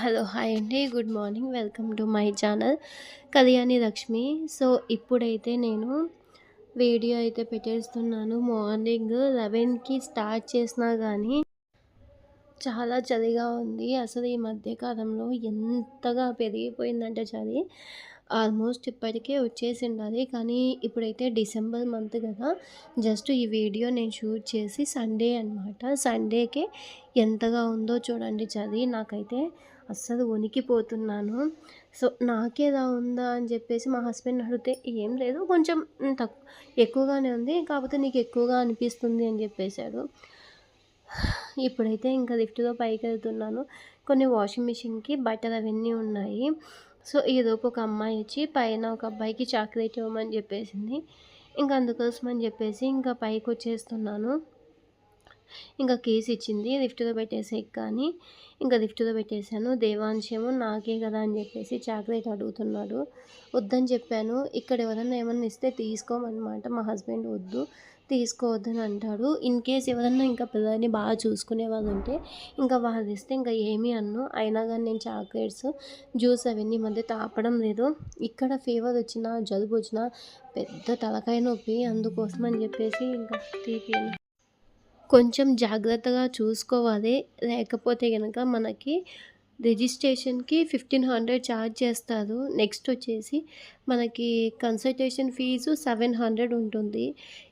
Hello hi అండి. Good morning. Welcome to my channel Kalyani Lakshmi. So, ఇప్పుడైతే నేను వీడియో అయితే పెట్టేస్తున్నాను. మార్నింగ్ 11కి స్టార్ట్ చేసినా కానీ చాలా చలిగా ఉంది. అసలు ఈ మధ్య కాలంలో ఎంతగా పెరిగిపోయిందంటే చలి. ఆల్మోస్ట్ ఇప్పటికే వచ్చేసిండాలి. కానీ ఇప్పుడైతే డిసెంబర్ మంత్ కదా! జస్ట్ ఈ వీడియో నేను షూట్ చేసి సండే అనమాట. సండేకే ఎంతగా ఉందో చూడండి చలి. నాకైతే అస్సలు వణికిపోతున్నాను. సో, నాకేలా ఉందా అని చెప్పేసి మా హస్బెండ్‌ని అడిగితే, "ఏం లేదు, కొంచెం ఎక్కువగానే ఉంది. కాకపోతే నీకు ఎక్కువగా అనిపిస్తుంది" అని చెప్పేసాడు. ఇప్పుడైతే ఇంకా లిఫ్ట్‌లో పైకెళ్తున్నాను. కొన్ని వాషింగ్ మిషన్‌కి బట్టలు అవన్నీ ఉన్నాయి. సో, ఈలోపు ఒక అమ్మాయి వచ్చి పైన ఒక అబ్బాయికి చాక్లెట్ ఇవ్వమని చెప్పేసింది. ఇంక అందుకోసం అని చెప్పేసి ఇంకా పైకొచ్చేస్తున్నాను. ఇంకా కీస్ ఇచ్చింది. లిఫ్ట్‌లో పెట్టేసేయక్క అని. ఇంకా లిఫ్ట్‌లో పెట్టేసాను. దేవాంశ్ ఏమో నాకే కదా అని చెప్పేసి చాక్లెట్ అడుగుతున్నాడు. వద్దని చెప్పాను. ఇక్కడ ఎవరన్నా ఏమన్నా ఇస్తే తీసుకోమనమాట. మా హస్బెండ్ వద్దు, తీసుకోవద్దని అంటాడు. ఇన్ కేస్ ఎవరన్నా ఇంకా పిల్లల్ని బాగా చూసుకునే వాళ్ళు ఉంటే ఇంకా వాళ్ళు ఇస్తే ఇంకా ఏమీ అనను. అయినా కానీ నేను చాక్లెట్స్, జ్యూస్ అవన్నీ ఈ మధ్య తాపడం లేదు. ఇక్కడ ఫీవర్ వచ్చినా, జలుబు వచ్చినా పెద్ద తలకాయ నొప్పి. అందుకోసం అని చెప్పేసి ఇంకా తీపియను. కొంచెం జాగ్రత్తగా చూసుకోవాలి. లేకపోతే గనక మనకి రిజిస్ట్రేషన్‌కి 1500 ఛార్జ్ చేస్తారు. నెక్స్ట్ వచ్చేసి మనకి కన్సల్టేషన్ ఫీజు 700 ఉంటుంది.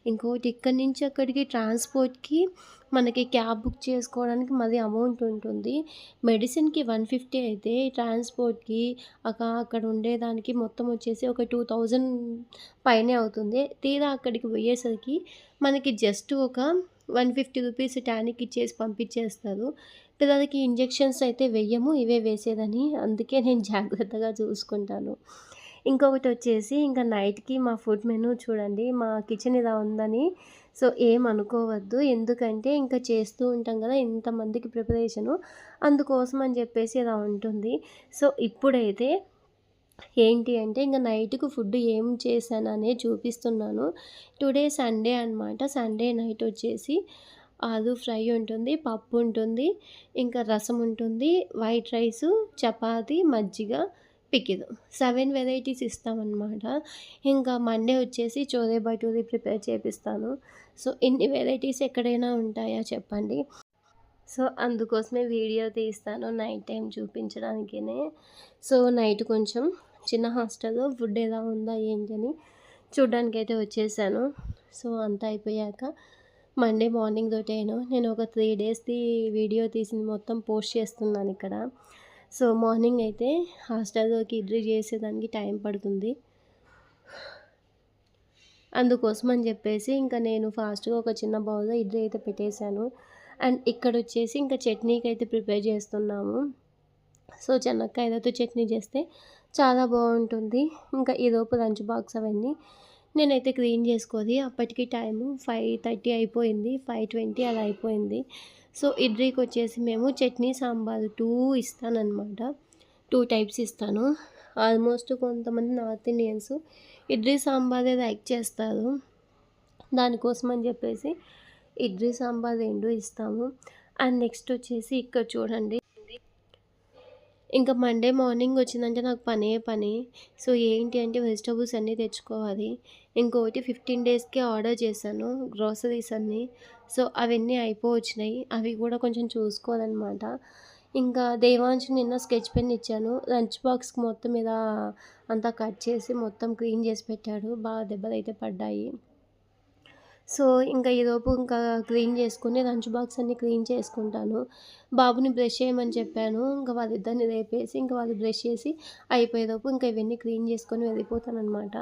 ఇంకోటి ఇక్కడి నుంచి అక్కడికి ట్రాన్స్‌పోర్ట్‌కి మనకి క్యాబ్ బుక్ చేసుకోవడానికి మళ్ళీ అమౌంట్ ఉంటుంది. మెడిసిన్‌కి 150 అయితే ట్రాన్స్‌పోర్ట్‌కి అక్కడ ఉండేదానికి మొత్తం వచ్చేసి ఒక 2000 పైనే అవుతుంది. తీరా అక్కడికి పోయేసరికి మనకి జస్ట్ ఒక 150 రూపీస్ టానిక్ ఇచ్చేసి పంపించేస్తారు. పిల్లలకి ఇంజెక్షన్స్ అయితే వెయ్యము. ఇవే వేసేదని. అందుకే నేను జాగ్రత్తగా చూసుకుంటాను. ఇంకొకటొచ్చేసి ఇంకా నైట్‌కి మా ఫుడ్ మెనూ చూడండి. మా కిచెన్ ఇలా ఉందని సో, ఏమనుకోవద్దు. ఎందుకంటే ఇంకా చేస్తూ ఉంటాం కదా! ఇంతమందికి ప్రిపరేషను. అందుకోసం అని చెప్పేసి ఇలా ఉంటుంది. సో, ఇప్పుడైతే ఏంటి అంటే ఇంక నైట్‌కి ఫుడ్ ఏం చేశాననే చూపిస్తున్నాను. టుడే సండే అనమాట. సండే నైట్ వచ్చేసి ఆలు ఫ్రై ఉంటుంది, పప్పు ఉంటుంది, ఇంకా రసం ఉంటుంది, వైట్ రైసు, చపాతీ, మజ్జిగ, పికిల్. 7 వెరైటీస్ ఇస్తామనమాట. ఇంకా మండే వచ్చేసి చోలే భటూరే ప్రిపేర్ చేపిస్తాను. సో, ఇన్ని వెరైటీస్ ఎక్కడైనా ఉంటాయా చెప్పండి? సో, అందుకోసమే వీడియో తీస్తాను నైట్ టైం చూపించడానికినే. సో, నైట్ కొంచెం చిన్న హాస్టల్‌లో ఫుడ్ ఎలా ఉందా ఏంటని చూడ్డానికైతే వచ్చేసాను. సో, అంతా అయిపోయాక మండే మార్నింగ్ రొటీను నేను ఒక 3 డేస్‌ది వీడియో తీసింది మొత్తం పోస్ట్ చేస్తున్నాను ఇక్కడ. సో, మార్నింగ్ అయితే హాస్టల్‌లోకి ఇడ్లీ చేసేదానికి టైం పడుతుంది. అందుకోసం అని చెప్పేసి ఇంకా నేను ఫాస్ట్‌గా ఒక చిన్న బౌల్‌లో ఇడ్లీ అయితే పెట్టేశాను. అండ్ ఇక్కడొచ్చేసి ఇంకా చట్నీకైతే ప్రిపేర్ చేస్తున్నాము. సో, చెనక్కాయలతో చట్నీ చేస్తే చాలా బావుంటుంది. ఇంకా ఈలోపు లంచ్ బాక్స్ అవన్నీ నేనైతే క్లీన్ చేసుకొని అప్పటికి టైము 5:30 అయిపోయింది. 5:20 అలా అయిపోయింది. సో, ఇడ్లీకొచ్చేసి మేము చట్నీ, సాంబారు 2 ఇస్తాననమాట. 2 టైప్స్ ఇస్తాను. ఆల్మోస్ట్ కొంతమంది నార్త్ ఇండియన్స్ ఇడ్లీ సాంబారే లైక్ చేస్తారు. దానికోసం అని చెప్పేసి ఇడ్లీ, సాంబార్ 2 ఇస్తాము. అండ్ నెక్స్ట్ వచ్చేసి ఇక్కడ చూడండి. ఇంకా మండే మార్నింగ్ వచ్చిందంటే నాకు పనే పని. సో, ఏంటి అంటే వెజిటబుల్స్ అన్నీ తెచ్చుకోవాలి. ఇంకోటి 15 డేస్‌కి ఆర్డర్ చేశాను గ్రోసరీస్ అన్నీ. సో, అవన్నీ అయిపోవచ్చినాయి. అవి కూడా కొంచెం చూసుకోవాలనమాట. ఇంకా దేవాంష్‌కి నిన్న స్కెచ్ పెన్ ఇచ్చాను. లంచ్ బాక్స్‌కి మొత్తం ఇలా అంతా కట్ చేసి మొత్తం క్లీన్ చేసి పెట్టాడు. బాగా దెబ్బలైతే పడ్డాయి. సో, ఇంకా ఈలోపు ఇంకా క్లీన్ చేసుకొని లంచ్ బాక్స్ అన్నీ క్లీన్ చేసుకుంటాను. బాబుని బ్రష్ చేయమని చెప్పాను. ఇంక వాళ్ళిద్దరిని లేపేసి ఇంక వాళ్ళు బ్రష్ చేసి అయిపోయేలోపు ఇంకా ఇవన్నీ క్లీన్ చేసుకొని వెళ్ళిపోతాననమాట.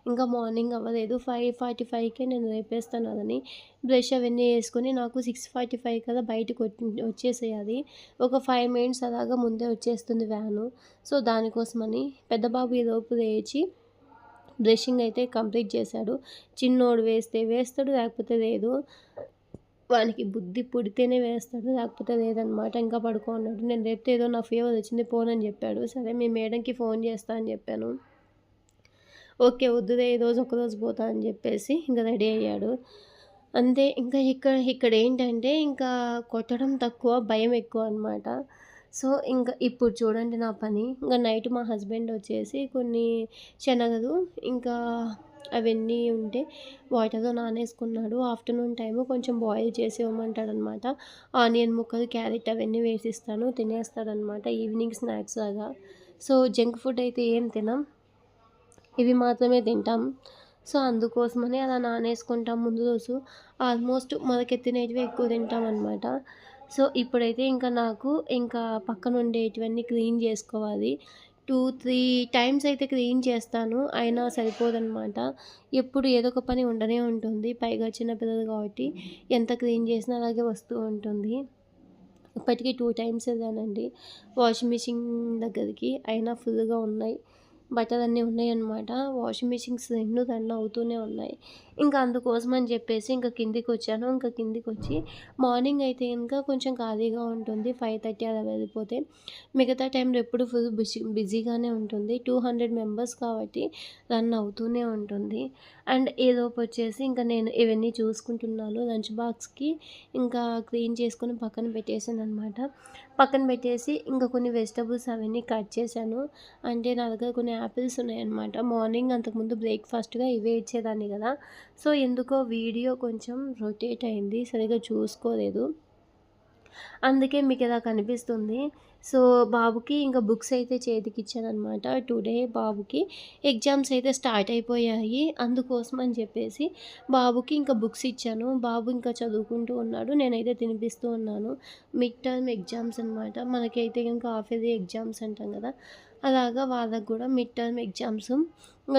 ఇంకా మార్నింగ్ అవ్వలేదు. 5:45కే నేను లేపేస్తాను వాళ్ళని. బ్రష్ అవన్నీ చేసుకొని నాకు 6:45 కల్లా బయటకి వచ్చేసేయాలి. ఒక 5 మినిట్స్ అలాగా ముందే వచ్చేస్తుంది వ్యాను. సో, దానికోసమని పెద్ద బాబు ఈలోపు లేచి బ్రషింగ్ అయితే కంప్లీట్ చేశాడు. చిన్నోడు వేస్తే వేస్తాడు, లేకపోతే లేదు. వానికి బుద్ధి పుడితేనే వేస్తాడు, లేకపోతే లేదనమాట. ఇంకా పడుకో అన్నాడు. నేను లేపితే ఏదో నా ఫీవర్ వచ్చింది పోనని చెప్పాడు. సరే మీ మేడంకి ఫోన్ చేస్తా అని చెప్పాను. ఓకే వద్దులే ఈరోజు ఒకరోజు పోతా అని చెప్పేసి ఇంకా రెడీ అయ్యాడు. అంతే ఇంకా ఇక్కడ ఏంటంటే ఇంకా కొట్టడం తక్కువ, భయం ఎక్కువ అనమాట. సో, ఇంక ఇప్పుడు చూడండి నా పని. ఇంక నైట్ మా హస్బెండ్ వచ్చేసి కొన్ని శనగలు ఇంకా అవన్నీ ఉంటే వాటర్‌లో నానేసుకున్నాడు. ఆఫ్టర్‌నూన్ టైము కొంచెం బాయిల్ చేసి ఇవ్వమంటాడనమాట. ఆనియన్ ముక్కలు, క్యారెట్ అవన్నీ వేసిస్తాను. తినేస్తాడనమాట ఈవినింగ్ స్నాక్స్ లాగా. సో, జంక్ ఫుడ్ అయితే ఏం తినం. ఇవి మాత్రమే తింటాం. సో, అందుకోసమని అలా నానేసుకుంటాం ముందు రోజు. ఆల్మోస్ట్ మొలకెత్తినటివే ఎక్కువ తింటామనమాట. సో, ఇప్పుడైతే నాకు పక్కనుండేటివన్నీ క్లీన్ జేసుకోవాలి. 2, 3 టైమ్స్ అయితే క్లీన్ చేస్తాను. అయినా సరిపోదనమాట. ఎప్పుడు ఏదో ఒక పని ఉండనే ఉంటుంది. పైగా చిన్న పిల్లలు కాబట్టి ఎంత క్లీన్ చేసినా అలాగే వస్తూ ఉంటుంది. ఇప్పటికి 2 టైమ్స్ ఎళ్ళానండి వాషింగ్ మిషన్ దగ్గరికి. అయినా ఫుల్‌గా ఉన్నాయి. బట్టలన్నీ ఉన్నాయన్నమాట. వాషింగ్ మిషన్స్ 2 రన్ అవుతూనే ఉన్నాయి. ఇంకా అందుకోసమని చెప్పేసి కిందికొచ్చాను. కిందికొచ్చి మార్నింగ్ అయితే కొంచెం ఖాళీగా ఉంటుంది. 5:30 అలా వెళ్ళిపోతే. మిగతా టైంలో ఎప్పుడు ఫుల్ బిజీగానే ఉంటుంది. 200 మెంబర్స్ కాబట్టి రన్ అవుతూనే ఉంటుంది. అండ్ ఈలోపు వచ్చేసి నేను ఇవన్నీ చూసుకుంటున్నాను. లంచ్ బాక్స్‌కి క్లీన్ చేసుకొని పక్కన పెట్టేసాననమాట. పక్కన పెట్టేసి కొన్ని వెజిటబుల్స్ అవన్నీ కట్ చేశాను. అంటే నా దగ్గర కొన్ని యాపిల్స్ ఉన్నాయన్నమాట. మార్నింగ్ అంతకుముందు బ్రేక్‌ఫాస్ట్‌గా ఇవే ఇచ్చేదాన్ని కదా! సో, ఎందుకో వీడియో కొంచెం రొటేట్ అయింది. సరిగ్గా చూసుకోలేదు. అందుకే మీకిలా కనిపిస్తుంది. సో, బాబుకి బుక్స్ అయితే చేతికిచ్చాననమాట. టుడే బాబుకి ఎగ్జామ్స్ అయితే స్టార్ట్ అయిపోయాయి. అందుకోసం అని చెప్పేసి బాబుకి బుక్స్ ఇచ్చాను. బాబు చదువుకుంటూ ఉన్నాడు. నేనైతే తినిపిస్తూ ఉన్నాను. మిడ్ టర్మ్ ఎగ్జామ్స్ అనమాట. మనకైతే హాఫ్ ఇయర్లీ ఎగ్జామ్స్ అంటాం కదా! అలాగా వాళ్ళకి కూడా మిడ్ టర్మ్ ఎగ్జామ్స్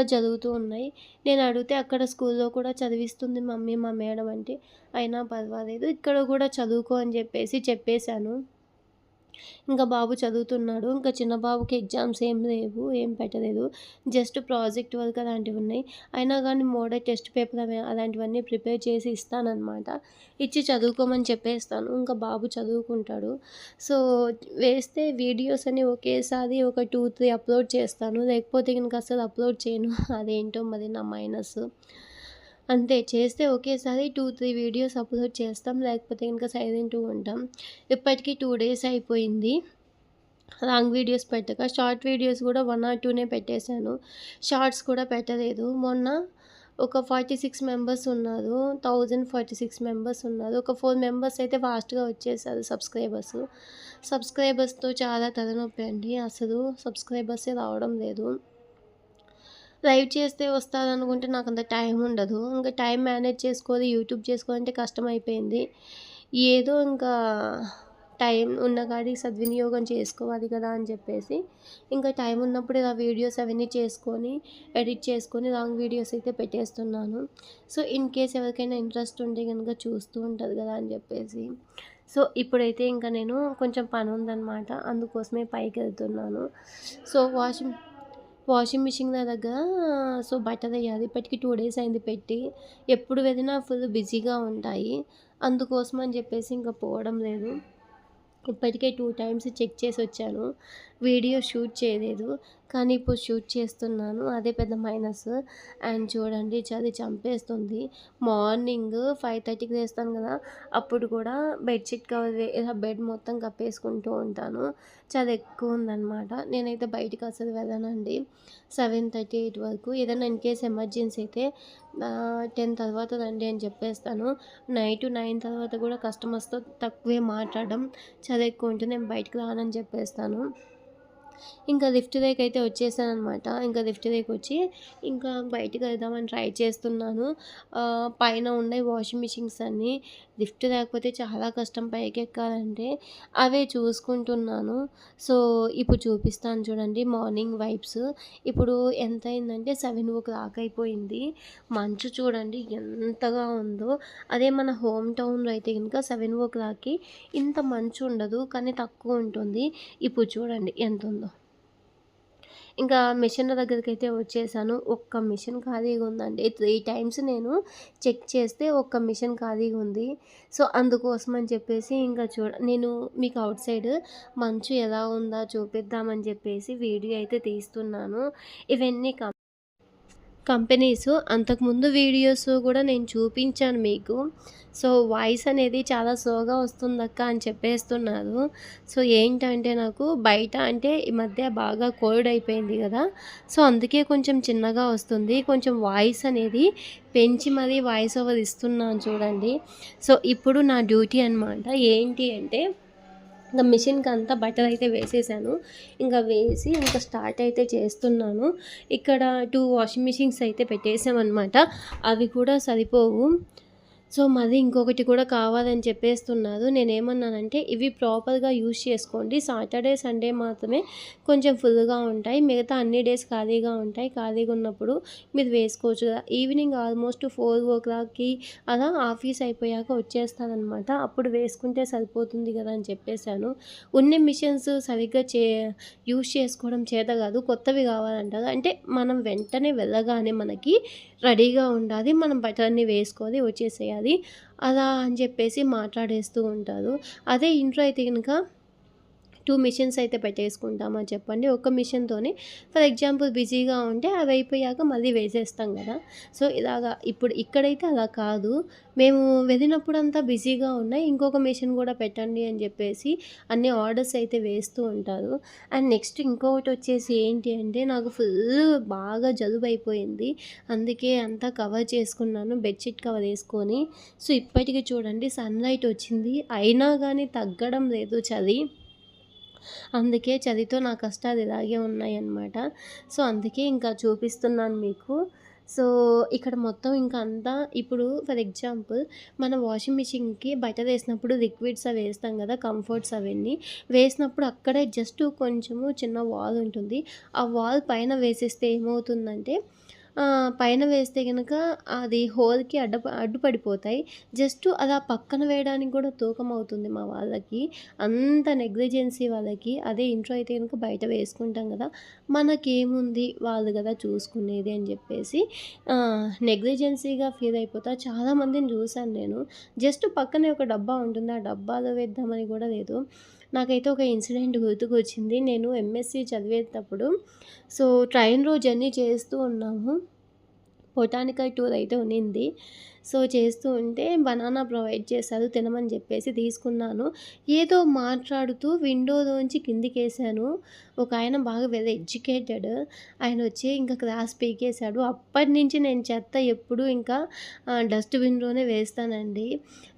జరుగుతూ ఉన్నాయి. నేను అడిగితే అక్కడ స్కూల్‌లో కూడా చదివిస్తుంది మమ్మీ మా మేడం అంటే, అయినా పర్వాలేదు ఇక్కడ కూడా చదువుకో అని చెప్పేసాను. బాబు చదువుతున్నాడు. చిన్న బాబుకి ఎగ్జామ్స్ ఏం లేవు. ఏం పెట్టలేదు. జస్ట్ ప్రాజెక్ట్ వర్క్ అలాంటివి ఉన్నాయి. అయినా గానీ మోడల్ టెస్ట్ పేపర్ అలాంటివన్నీ ప్రిపేర్ చేసి ఇస్తాననమాట. ఇచ్చి చదువుకోమని చెప్పేస్తాను. బాబు చదువుకుంటాడు. సో, వేస్తే వీడియోస్ అన్ని ఒకేసారి ఒక 2, 3 అప్‌లోడ్ చేస్తాను. లేకపోతే అసలు అప్‌లోడ్ చేయను. అదేంటో మరి నా మైనస్. అంతే చేస్తే ఒకేసారి 2, 3 వీడియోస్ అప్‌లోడ్ చేస్తాం. లేకపోతే సైలెంట్‌గా ఉంటాం. ఇప్పటికి 2 డేస్ అయిపోయింది. లాంగ్ వీడియోస్ పెట్టక. షార్ట్ వీడియోస్ కూడా 1 ఆర్ 2నే పెట్టేశాను. షార్ట్స్ కూడా పెట్టలేదు. మొన్న ఒక 46 మెంబర్స్ ఉన్నారు. 1046 మెంబర్స్ ఉన్నారు. ఒక 4 మెంబర్స్ అయితే ఫాస్ట్‌గా వచ్చేసారు సబ్స్క్రైబర్స్. సబ్స్క్రైబర్స్‌తో చాలా తలనొప్పి అండి. అసలు సబ్స్క్రైబర్సే రావడం లేదు. లైవ్ చేస్తే వస్తారనుకుంటే నాకంత టైం ఉండదు. టైం మేనేజ్ చేసుకోవాలి, యూట్యూబ్ చేసుకోవాలంటే కష్టమైపోయింది. ఏదో టైం ఉన్న కాడికి సద్వినియోగం చేసుకోవాలి కదా అని చెప్పేసి టైం ఉన్నప్పుడు ఇలా వీడియోస్ అవన్నీ చేసుకొని, ఎడిట్ చేసుకొని లాంగ్ వీడియోస్ అయితే పెట్టేస్తున్నాను. సో, ఇన్ కేస్ ఎవరికైనా ఇంట్రెస్ట్ ఉంటే గనుక చూస్తూ ఉంటారు కదా అని చెప్పేసి. సో, ఇప్పుడైతే నేను కొంచెం పని ఉందనమాట. అందుకోసమే పైకెళ్తున్నాను. సో, వాషింగ్ మిషన్ నా దగ్గర సో, బట్టలెయ్యాలి. ఇప్పటికి 2 డేస్ అయింది పెట్టి. ఎప్పుడు వెళ్ళినా ఫుల్ బిజీగా ఉంటాయి. అందుకోసం అని చెప్పేసి పోవడం లేదు. ఇప్పటికే 2 టైమ్స్ చెక్ చేసొచ్చాను. వీడియో షూట్ చేయలేదు. కానీ ఇప్పుడు షూట్ చేస్తున్నాను. అదే పెద్ద మైనస్. అండ్ చూడండి చలి చంపేస్తుంది. మార్నింగ్ 5:30కి లేస్తాను కదా! అప్పుడు కూడా బెడ్‌షీట్ కవర్ ఇలా బెడ్ మొత్తం కప్పేసుకుంటూ ఉంటాను. చాలా ఎక్కువుందనమాట. నేనైతే బయటికి అసలు వెళ్ళనండి. 7:30, 8 వరకు. ఏదైనా ఇన్ కేస్ ఎమర్జెన్సీ అయితే 10 తర్వాత రండి అని చెప్పేస్తాను. నైట్ 9 తర్వాత కూడా కస్టమర్స్‌తో తక్కువే మాట్లాడడం. చాలా ఎక్కువ ఉంటే నేను బయటకి రానని చెప్పేస్తాను. లిఫ్ట్ దగ్గరికైతే వచ్చేసాననమాట. లిఫ్ట్ దగ్గరికొచ్చి బయటికి వెళ్దామని ట్రై చేస్తున్నాను. పైన ఉన్నాయి వాషింగ్ మిషన్స్ అన్నీ. లిఫ్ట్ లేకపోతే చాలా కష్టం పైకెక్కాలంటే. అవే చూసుకుంటున్నాను. సో, ఇప్పుడు చూపిస్తాను చూడండి మార్నింగ్ వైబ్స్. ఇప్పుడు ఎంతయిందంటే 7:00 అయిపోయింది. మంచు చూడండి ఎంతగా ఉందో. అదే మన హోమ్ టౌన్‌లో అయితే 7:00కి ఇంత మంచు ఉండదు. కానీ తక్కువ ఉంటుంది. ఇప్పుడు చూడండి ఎంతుందో. మిషన్ల దగ్గరికైతే వచ్చేసాను. ఒక్క మిషన్ ఖాళీగా ఉందండి. 3 టైమ్స్ నేను చెక్ చేస్తే ఒక్క మిషన్ ఖాళీగా ఉంది. సో, అందుకోసం అని చెప్పేసి నేను మీకు ఔట్ సైడ్ మంచు ఎలా ఉందా చూపిద్దామని చెప్పేసి వీడియో అయితే తీస్తున్నాను. ఇవన్నీ కంపెనీస్ అంతకుముందు వీడియోస్ కూడా నేను చూపించాను మీకు. సో, వాయిస్ అనేది చాలా స్లోగా వస్తుందక్క అని చెప్పేస్తున్నారు. సో, ఏంటంటే నాకు బయట అంటే ఈ మధ్య బాగా కోల్డ్ అయిపోయింది గదా! సో, అందుకే కొంచెం చిన్నగా వస్తుంది. కొంచెం వాయిస్ అనేది పెంచి మరీ వాయిస్ ఓవర్ ఇస్తున్నాను చూడండి. సో, ఇప్పుడు నా డ్యూటీ అనమాట. ఏంటి అంటే ఇంక మిషన్‌కంతా బట్టలైతే వేసేసాను. ఇంక వేసి ఇంక స్టార్ట్ అయితే చేస్తున్నాను. ఇక్కడ 2 వాషింగ్ మిషన్స్ అయితే పెట్టేసామనమాట. అవి కూడా సరిపోవు. సో, మళ్ళీ ఇంకొకటి కూడా కావాలని చెప్పేస్తున్నారు. నేనేమన్నానంటే, ఇవి ప్రాపర్‌గా యూజ్ చేసుకోండి. సాటర్డే, సండే మాత్రమే కొంచెం ఫుల్‌గా ఉంటాయి. మిగతా అన్ని డేస్ ఖాళీగా ఉంటాయి. ఖాళీగా ఉన్నప్పుడు మీరు వేసుకోవచ్చు కదా! ఈవినింగ్ ఆల్మోస్ట్ 4:00కి అలా ఆఫీస్ అయిపోయాక వచ్చేస్తాననమాట. అప్పుడు వేసుకుంటే సరిపోతుంది కదా అని చెప్పేసాను. ఉన్న మిషన్స్ సరిగ్గా యూజ్ చేసుకోవడం చేత కాదు. కొత్తవి కావాలంటారు. అంటే మనం వెంటనే వెళ్ళగానే మనకి రెడీగా ఉండాలి. మనం బట్టలన్నీ వేసుకోవాలి, వచ్చేసేయాలి. అలా అని చెప్పేసి మాట్లాడేస్తూ ఉంటారు. అదే ఇంట్లో అయితే గనుక 2 మిషన్స్ అయితే పెట్టేసుకుంటామా చెప్పండి. ఒక మిషన్‌తోనే ఫర్ ఎగ్జాంపుల్ బిజీగా ఉంటే అవి అయిపోయాక మళ్ళీ వేసేస్తాం గదా! సో, ఇలాగా ఇప్పుడు ఇక్కడైతే అలా కాదు. మేము వెళ్ళినప్పుడంతా బిజీగా ఉన్నాయి. ఇంకొక మిషన్ గూడా పెట్టండి అని జెప్పేసి అన్ని ఆర్డర్స్ అయితే వేస్తూ ఉంటారు. అండ్ నెక్స్ట్ ఇంకొకటొచ్చేసి ఏంటి అంటే నాకు బాగా జలుబయిపోయింది. అందుకే అంతా కవర్ చేసుకున్నాను. బెడ్‌షీట్ కవర్ యేసుకొని. సో, ఇప్పటికి చూడండి సన్‌లైట్ వచ్చింది. అయినా గానీ తగ్గడం లేదు చలి. అందుకే చలితో నా కష్టాలు ఇలాగే ఉన్నాయన్నమాట. సో, అందుకే ఇంకా చూపిస్తున్నాను మీకు. సో, ఇక్కడ మొత్తం ఇంకా అంతా ఇప్పుడు ఫర్ ఎగ్జాంపుల్ మన వాషింగ్ మిషన్‌కి బట్టలేసినప్పుడు లిక్విడ్స్ అవి వేస్తాం కదా! కంఫర్ట్స్ అవన్నీ. వేసినప్పుడు అక్కడే జస్ట్ కొంచెము చిన్న వాల్ ఉంటుంది. ఆ వాల్ పైన వేసేస్తే ఏమవుతుందంటే పైన వేస్తే గనక అది హోల్‌కి అడ్డుపడిపోతాయి. జస్ట్ అలా పక్కన వేయడానికి కూడా తూకమవుతుంది మా వాళ్ళకి. అంత నెగ్లిజెన్సీ వాళ్ళకి. అదే ఇంట్లో అయితే గనుక బయట వేసుకుంటాం గదా! మనకేముంది వాళ్ళు గదా చూసుకునేది అని జెప్పేసి నెగ్లిజెన్సీగా ఫీల్ అయిపోతా. చాలామందిని చూసాను నేను. జస్ట్ పక్కనే ఒక డబ్బా ఉంటుంది. ఆ డబ్బాలో వేద్దామని గూడా లేదు. నాకైతే ఒక ఇన్సిడెంట్ గుర్తుకొచ్చింది. నేను ఎంఎస్‌సి చదివేటప్పుడు సో, ట్రైన్‌లో జర్నీ చేస్తూ ఉన్నాము. బొటానికల్ టూర్ అయితే ఉన్నింది. సో, చేస్తూ ఉంటే బనానా ప్రొవైడ్ చేశారు తినమని జెప్పేసి తీసుకున్నాను. ఏదో మాట్లాడుతూ విండోలోంచి కిందికేసాను. ఒకాయన బాగా వెల్ ఎడ్యుకేటెడ్. ఆయనొచ్చి ఇంకా క్లాస్ పీకేసాడు. అప్పటినుంచి నేను చెత్త ఎప్పుడూ ఇంకా డస్ట్‌బిన్‌లోనే వేస్తానండి.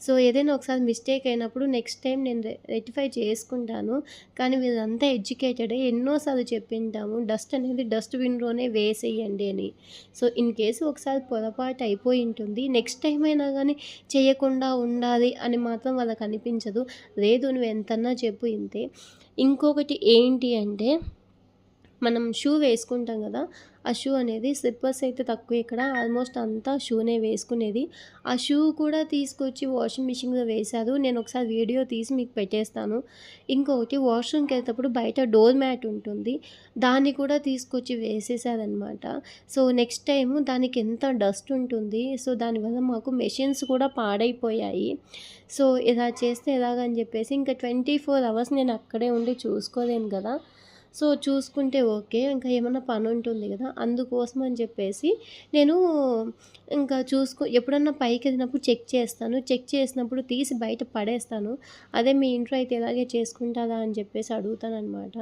సో, ఏదైనా ఒకసారి మిస్టేక్ అయినప్పుడు నెక్స్ట్ టైమ్ నేను రెక్టిఫై చేసుకుంటాను. కానీ వీళ్ళంతా ఎడ్యుకేటెడే. ఎన్నో సార్లు చెప్పింటాము. డస్ట్ అనేది డస్ట్‌బిన్‌లోనే వేసేయండి అని. సో, ఇన్ కేస్ ఒకసారి పొరపాటు అయిపోయి ఉంటుంది. నెక్స్ట్ టైమ్ అయినా గానీ చేయకుండా ఉండాలి అని మాత్రం వాళ్ళకనిపించదు. లేదు నువ్వు ఎంతన్నా చెప్పు ఇంతే. ఇంకొకటి ఏంటి అంటే మనం షూ వేసుకుంటాం గదా! ఆ షూ అనేది స్లిప్పర్స్ అయితే తక్కువే ఇక్కడ. ఆల్మోస్ట్ అంతా షూనే వేసుకునేది. ఆ షూ కూడా తీసుకొచ్చి వాషింగ్ మిషన్‌లో వేశారు. నేనొకసారి వీడియో తీసి మీకు పెట్టేస్తాను. ఇంకొకటి వాష్‌రూమ్‌కెళ్ళేటప్పుడు బయట డోర్ మ్యాట్ ఉంటుంది. దాన్ని కూడా తీసుకొచ్చి వేసేసారనమాట. సో, నెక్స్ట్ టైము దానికి ఎంత డస్ట్ ఉంటుంది. సో, దానివల్ల మాకు మెషిన్స్ కూడా పాడైపోయాయి. సో, ఇలా చేస్తే ఎలాగని జెప్పేసి ఇంకా 24 అవర్స్ నేను అక్కడే ఉండి చూసుకోలేను గదా! సో, చూసుకుంటే ఓకే. ఇంకా ఏమన్నా పనుంటుంది గదా! అందుకోసం అని చెప్పేసి నేను ఇంకా ఎప్పుడన్నా పైకెళ్ళినప్పుడు చెక్ చేస్తాను. చెక్ చేసినప్పుడు తీసి బయట పడేస్తాను. అదే మీ ఇంట్లో అయితే ఇలాగే చేసుకుంటారా అని చెప్పేసి అడుగుతాననమాట.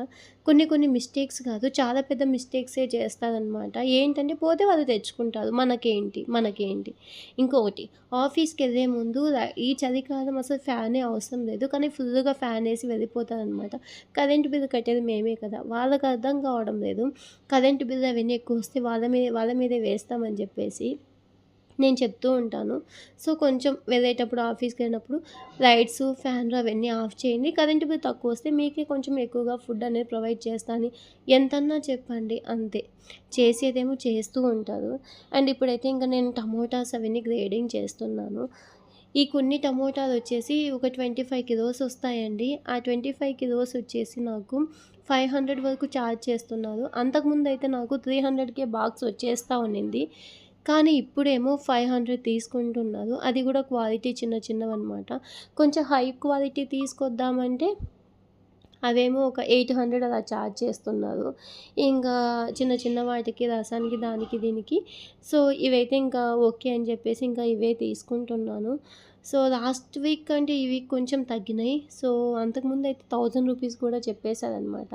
కొన్ని కొన్ని మిస్టేక్స్ కాదు చాలా పెద్ద మిస్టేక్సే చేస్తారనమాట. ఏంటంటే పోతే వాళ్ళు తెచ్చుకుంటారు. మనకేంటి. ఇంకొకటి ఆఫీస్‌కెళ్ళే ముందు ఈ చలికాలం అసలు ఫ్యానే అవసరం లేదు. కానీ ఫుల్లుగా ఫ్యానేసి వెళ్ళిపోతారనమాట. కరెంట్ బిల్ కట్టేది మేమే కదా! వాళ్ళకి అర్థం కావడం లేదు. కరెంట్ బిల్ అవన్నీ ఎక్కువొస్తే వాళ్ళ మీదే వేస్తామని చెప్పేసి నేను చెప్తూ ఉంటాను. సో, కొంచెం వెళ్ళేటప్పుడు ఆఫీస్‌కెళ్ళినప్పుడు లైట్స్, ఫ్యాన్‌లు అవన్నీ ఆఫ్ చేయండి. కరెంట్ బిల్ తక్కువొస్తే మీకే కొంచెం ఎక్కువగా ఫుడ్ అనేది ప్రొవైడ్ చేస్తా అని ఎంతన్నా చెప్పండి అంతే. చేసేదేమో చేస్తూ ఉంటారు. అండ్ ఇప్పుడైతే ఇంక నేను టమోటాస్ అవన్నీ గ్రేడింగ్ చేస్తున్నాను. ఈ కొన్ని టమోటాలొచ్చేసి ఒక 25 కిలోస్ వస్తాయండి. ఆ 25 కిలోస్ వచ్చేసి నాకు 500 వరకు చార్జ్ చేస్తున్నారు. అంతకుముందయితే నాకు 300కే బాక్స్ వచ్చేస్తా ఉండింది. కానీ ఇప్పుడేమో 500 తీసుకుంటున్నారు. అది గూడా క్వాలిటీ చిన్నవన్నమాట. కొంచెం హై క్వాలిటీ తీసుకొద్దామంటే అవేమో ఒక 800 అలా ఛార్జ్ చేస్తున్నారు. ఇంకా చిన్న చిన్న వాటికి రసానికి దానికి దీనికి. సో, ఇవైతే ఇంకా ఓకే అని చెప్పేసి ఇంకా ఇవే తీసుకుంటున్నాను. సో, లాస్ట్ వీక్ కంటే ఈ వీక్ కొంచెం తగ్గినాయి. సో, అంతకుముందయితే 1000 రూపీస్ కూడా చెప్పేసారనమాట.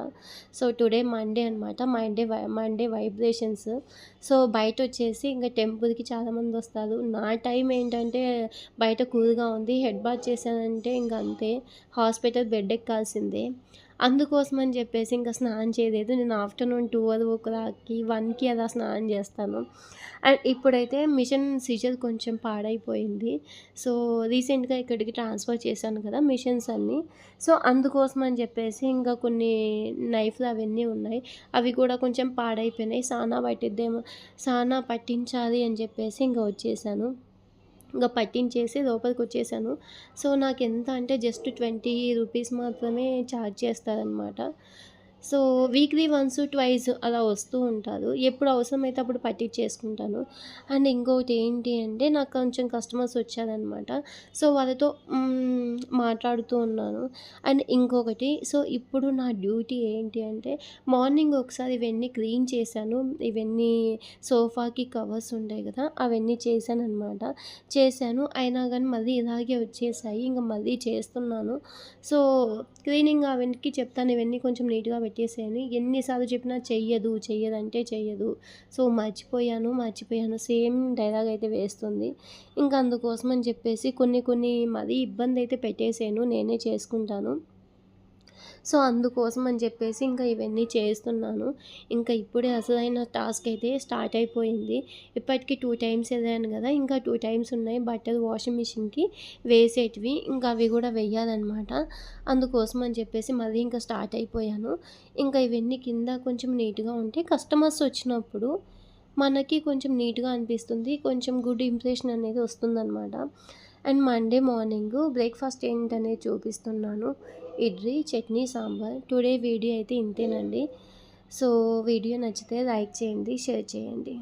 సో, టుడే మండే అనమాట. Monday vibrations. సో, బయటొచ్చేసి ఇంక టెంపుల్‌కి చాలామందొస్తారు. నా టైం ఏంటంటే బయట కూల్‌గా ఉంది. హెడ్ బాత్ చేశానంటే ఇంక అంతే. హాస్పిటల్ బెడ్ ఎక్కాల్సిందే. అందుకోసమని చెప్పేసి ఇంక స్నానం చేయలేదు. నేను ఆఫ్టర్‌నూన్ 12:00కి, 1కి అలా స్నానం చేస్తాను. అండ్ ఇప్పుడైతే మిషన్ సీజర్ కొంచెం పాడైపోయింది. సో, రీసెంట్‌గా ఇక్కడికి ట్రాన్స్‌ఫర్ చేశాను కదా! మిషన్స్ అన్నీ. సో, అందుకోసం అని చెప్పేసి ఇంకా కొన్ని నైఫ్‌లు అవన్నీ ఉన్నాయి. అవి కూడా కొంచెం పాడైపోయినాయి. సానా పట్టించాలి అని చెప్పేసి ఇంక వచ్చేసాను. ఇంక పట్టించేసి లోపలికొచ్చేసాను. సో, నాకెంత అంటే జస్ట్ 20 రూపీస్ మాత్రమే ఛార్జ్ చేస్తారనమాట. సో, వీక్లీ వన్స్, ట్వైస్ అలా వస్తూ ఉంటారు. ఎప్పుడు అవసరమైతే అప్పుడు పట్టిచ్చేసుకుంటాను. అండ్ ఇంకొకటి ఏంటి అంటే నాకు కొంచెం కస్టమర్స్ వచ్చారనమాట. సో, వాళ్ళతో మాట్లాడుతూ ఉన్నాను. అండ్ ఇంకొకటి ఇప్పుడు నా డ్యూటీ ఏంటి అంటే మార్నింగ్ ఒకసారి ఇవన్నీ క్లీన్ చేశాను. ఇవన్నీ సోఫాకి కవర్స్ ఉంటాయి కదా! అవన్నీ చేశాననమాట. చేశాను. అయినా గానీ మళ్ళీ ఇలాగే వచ్చేసాయి. ఇంక మళ్ళీ చేస్తున్నాను. సో, క్లీనింగ్ ఆ వెనక్కి చెప్తాను, ఇవన్నీ కొంచెం నీట్‌గా పెట్టేసేయని. ఎన్ని సార్లు చెప్పినా చెయ్యదంటే చెయ్యదు. సో, మర్చిపోయాను సేమ్ డైలాగ్ అయితే వేస్తుంది. ఇంక అందుకోసమని చెప్పేసి కొన్ని మరీ ఇబ్బందయితే పెట్టేసాను. నేనే చేసుకుంటాను. సో, అందుకోసం అని చెప్పేసి ఇంకా ఇవన్నీ చేస్తున్నాను. ఇంకా ఇప్పుడే అసలైన టాస్క్ అయితే స్టార్ట్ అయిపోయింది. ఇప్పటికి 2 టైమ్స్ ఎళ్ళాను గదా! ఇంకా 2 టైమ్స్ ఉన్నాయి బట్టలు వాషింగ్ మిషన్‌కి వేసేటివి. ఇంకా అవి గూడా వెయ్యాలనమాట. అందుకోసం అని చెప్పేసి మళ్ళీ ఇంకా స్టార్ట్ అయిపోయాను. ఇంకా ఇవన్నీ కింద కొంచెం నీట్‌గా ఉంటే కస్టమర్స్ వచ్చినప్పుడు మనకి కొంచెం నీట్‌గా అనిపిస్తుంది. కొంచెం గుడ్ ఇంప్రెషన్ అనేది వస్తుందనమాట. అండ్ మండే మార్నింగు బ్రేక్‌ఫాస్ట్ ఏంటనేది చూపిస్తున్నాను. ఇడ్లీ, చట్నీ, సాంబార్. టుడే వీడియో అయితే ఇంతేనండి. సో, వీడియో నచ్చితే లైక్ చేయండి, షేర్ చేయండి.